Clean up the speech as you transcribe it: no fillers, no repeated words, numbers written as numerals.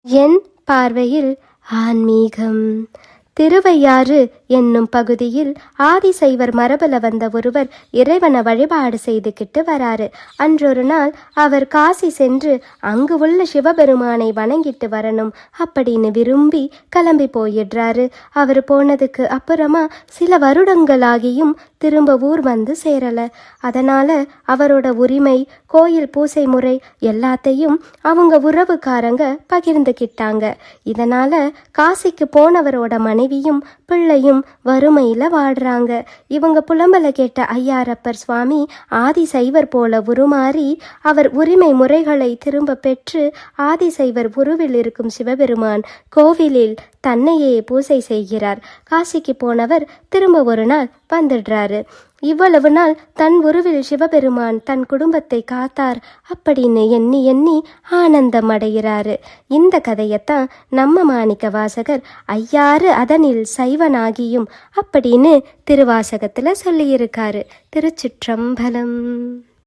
என் பார்வையில் ஆன்மீகம். திருவையாறு என்னும் பகுதியில் ஆதிசைவர் மரபுல வந்த ஒருவர் இறைவனை வழிபாடு செய்துக்கிட்டு வராரு. அன்றொரு நாள் அவர் காசி சென்று அங்கு உள்ள சிவபெருமானை வணங்கிட்டு வரணும் அப்படின்னு விரும்பி கிளம்பி போயிடுறாரு. அவர் போனதுக்கு அப்புறமா சில வருடங்களாகியும் திரும்ப ஊர் வந்து சேரல. அதனால அவரோட உரிமை, கோயில் பூசை முறை எல்லாத்தையும் அவங்க உறவுக்காரங்க பகிர்ந்துக்கிட்டாங்க. இதனால காசிக்கு போனவரோட மனைவியும் பிள்ளையும் வறுமையில வாடுறாங்க. இவங்க புலம்பல கேட்ட ஐயாரப்பர் சுவாமி ஆதிசைவர் போல உருமாறி அவர் உரிமை முறைகளை திரும்ப பெற்று ஆதிசைவர் உருவில் இருக்கும் சிவபெருமான் கோவிலில் தன்னையே பூசை செய்கிறார். காசிக்கு போனவர் திரும்ப ஒரு நாள் வந்துடுறாரு. இவ்வளவு நாள் தன் உருவில் சிவபெருமான் தன் குடும்பத்தை காத்தார் அப்படின்னு எண்ணி எண்ணி ஆனந்தம் அடைகிறாரு. இந்த கதையத்தான் நம்ம மாணிக்க வாசகர் ஐயாறு அதனில் சைவனாகியும் அப்படின்னு திருவாசகத்துல சொல்லியிருக்காரு. திருச்சிற்றம்பலம்.